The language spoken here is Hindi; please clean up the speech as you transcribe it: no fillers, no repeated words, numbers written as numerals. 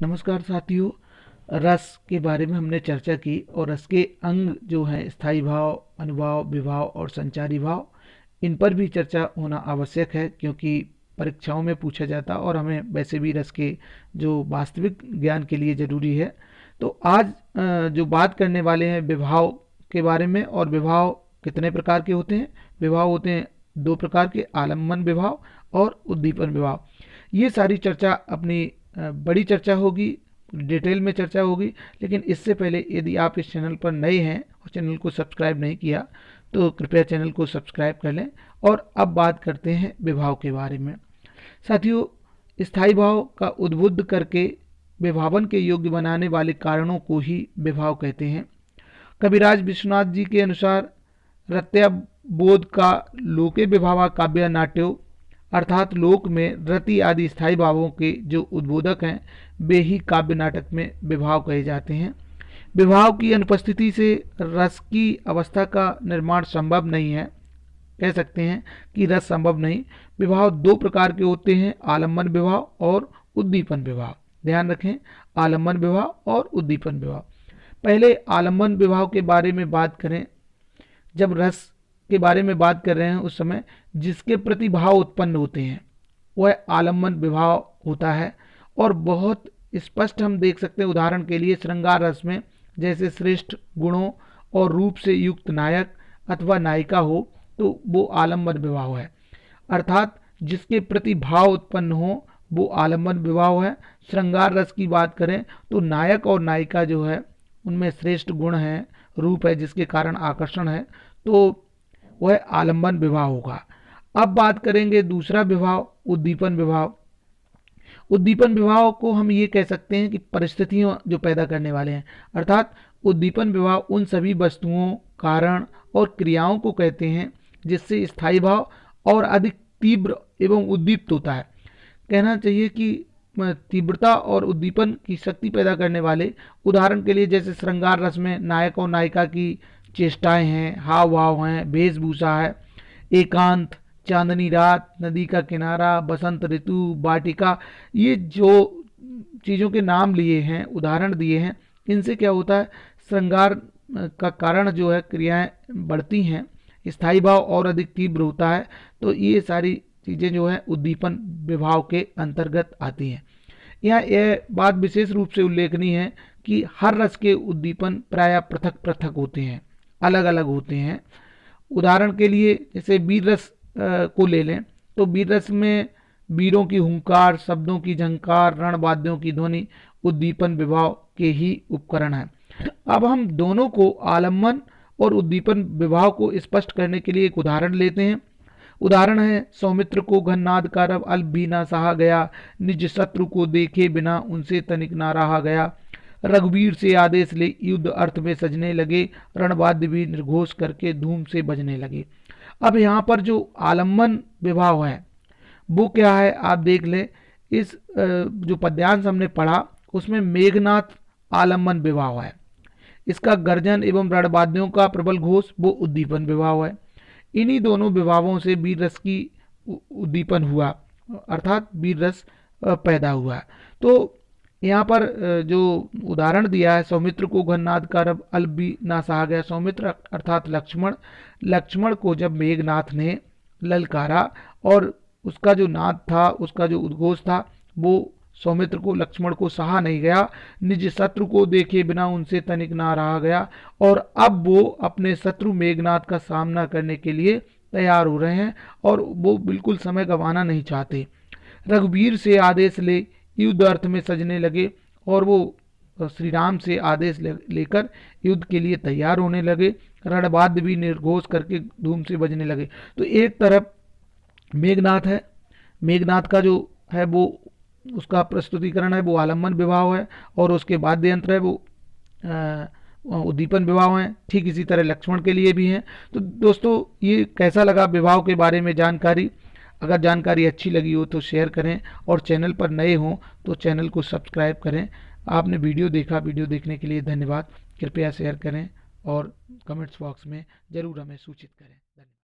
नमस्कार साथियों। रस के बारे में हमने चर्चा की और रस के अंग जो हैं स्थायी भाव, अनुभाव, विभाव और संचारी भाव, इन पर भी चर्चा होना आवश्यक है क्योंकि परीक्षाओं में पूछा जाता और हमें वैसे भी रस के जो वास्तविक ज्ञान के लिए ज़रूरी है। तो आज जो बात करने वाले हैं विभाव के बारे में। और विभाव कितने प्रकार के होते हैं? विभाव होते हैं दो प्रकार के, आलम्बन विभाव और उद्दीपन विभाव। ये सारी चर्चा अपनी बड़ी चर्चा होगी, डिटेल में चर्चा होगी। लेकिन इससे पहले यदि आप इस चैनल पर नए हैं और चैनल को सब्सक्राइब नहीं किया तो कृपया चैनल को सब्सक्राइब कर लें। और अब बात करते हैं विभाव के बारे में। साथियों, स्थायी भाव का उद्बुद्ध करके विभावन के योग्य बनाने वाले कारणों को ही विभाव कहते हैं। कविराज विश्वनाथ जी के अनुसार रत्याबोध का लोके विभावा काव्य नाट्यो, अर्थात लोक में रति आदि स्थायी भावों के जो उद्बोधक हैं वे ही काव्य नाटक में विभाव कहे जाते हैं। विभाव की अनुपस्थिति से रस की अवस्था का निर्माण संभव नहीं है। कह सकते हैं कि रस संभव नहीं। विभाव दो प्रकार के होते हैं, आलम्बन विभाव और उद्दीपन विभाव। ध्यान रखें, आलम्बन विभाव और उद्दीपन विभाव। पहले आलम्बन विभाव के बारे में बात करें। जब रस के बारे में बात कर रहे हैं उस समय जिसके प्रति भाव उत्पन्न होते हैं वह आलम्बन विभाव होता है। और बहुत स्पष्ट हम देख सकते हैं, उदाहरण के लिए श्रृंगार रस में जैसे श्रेष्ठ गुणों और रूप से युक्त नायक अथवा नायिका हो तो वो आलम्बन विभाव है, अर्थात जिसके प्रति भाव उत्पन्न हो वो आलम्बन विभाव है। श्रृंगार रस की बात करें तो नायक और नायिका जो है उनमें श्रेष्ठ गुण है, रूप है जिसके कारण आकर्षण है, तो वह आलम्बन विभाव होगा। अब बात करेंगे दूसरा विभाव, उद्दीपन विभाव। उद्दीपन विभाव को हम ये कह सकते हैं कि परिस्थितियों जो पैदा करने वाले हैं, अर्थात उद्दीपन विभाव उन सभी वस्तुओं, कारण और क्रियाओं को कहते हैं जिससे स्थायी भाव और अधिक तीव्र एवं उद्दीप्त होता है। कहना चाहिए कि तीव्रता और उद्दीपन की शक्ति पैदा करने वाले, उदाहरण के लिए जैसे श्रृंगार रस में नायक और नायिका की चेष्टाएं हैं, हाव भाव हैं, वेशभूषा है, एकांत, चांदनी रात, नदी का किनारा, बसंत ऋतु, वाटिका, ये जो चीज़ों के नाम लिए हैं, उदाहरण दिए हैं, इनसे क्या होता है, श्रृंगार का कारण जो है क्रियाएं बढ़ती हैं, स्थायी भाव और अधिक तीव्र होता है। तो ये सारी चीज़ें जो है उद्दीपन विभाव के अंतर्गत आती हैं। यहाँ यह बात विशेष रूप से उल्लेखनीय है कि हर रस के उद्दीपन प्रायः पृथक पृथक होते हैं, अलग अलग होते हैं। उदाहरण के लिए जैसे वीर रस को ले लें तो वीर रस में वीरों की हुंकार, शब्दों की झंकार, रणवाद्यों की ध्वनि उद्दीपन विभाव के ही उपकरण है। अब हम दोनों को, आलम्बन और उद्दीपन विभाव को स्पष्ट करने के लिए एक उदाहरण लेते हैं। उदाहरण है, सौमित्र को घननाद का रव अल्प भी ना सहा गया, निज शत्रु को देखे बिना उनसे तनिक ना रहा गया, रघुवीर से आदेश ले युद्ध अर्थ में सजने लगे, रणवाद्य भी निर्घोष करके धूम से बजने लगे। अब यहाँ पर जो आलम्बन विभाव है वो क्या है, आप देख ले। इस जो पद्यांश हमने पढ़ा उसमें मेघनाथ आलम्बन विभाव है, इसका गर्जन एवं रणवाद्यों का प्रबल घोष वो उद्दीपन विभाव है। इन्हीं दोनों विभावों से वीर रस की उद्दीपन हुआ, अर्थात वीर रस पैदा हुआ। तो यहाँ पर जो उदाहरण दिया है, सौमित्र को घननाद का रव अल्प भी ना सहा गया। सौमित्र अर्थात लक्ष्मण को जब मेघनाथ ने ललकारा और उसका जो नाद था, उसका जो उद्घोष था, वो सौमित्र को, लक्ष्मण को सहा नहीं गया। निज शत्रु को देखे बिना उनसे तनिक ना रहा गया। और अब वो अपने शत्रु मेघनाथ का सामना करने के लिए तैयार हो रहे हैं और वो बिल्कुल समय गंवाना नहीं चाहते। रघुवीर से आदेश ले युद्ध अर्थ में सजने लगे और वो श्री राम से आदेश लेकर युद्ध के लिए तैयार होने लगे। रणवाद्य भी निर्घोष करके धूम से बजने लगे। तो एक तरफ मेघनाथ है, मेघनाथ का जो है वो उसका प्रस्तुतिकरण है वो आलम्बन विभाव है और उसके वाद्य यंत्र है वो उद्दीपन विभाव है। ठीक इसी तरह लक्ष्मण के लिए भी हैं। तो दोस्तों, ये कैसा लगा विभाव के बारे में जानकारी? अगर जानकारी अच्छी लगी हो तो शेयर करें और चैनल पर नए हों तो चैनल को सब्सक्राइब करें। आपने वीडियो देखा, वीडियो देखने के लिए धन्यवाद। कृपया शेयर करें और कमेंट्स बॉक्स में ज़रूर हमें सूचित करें।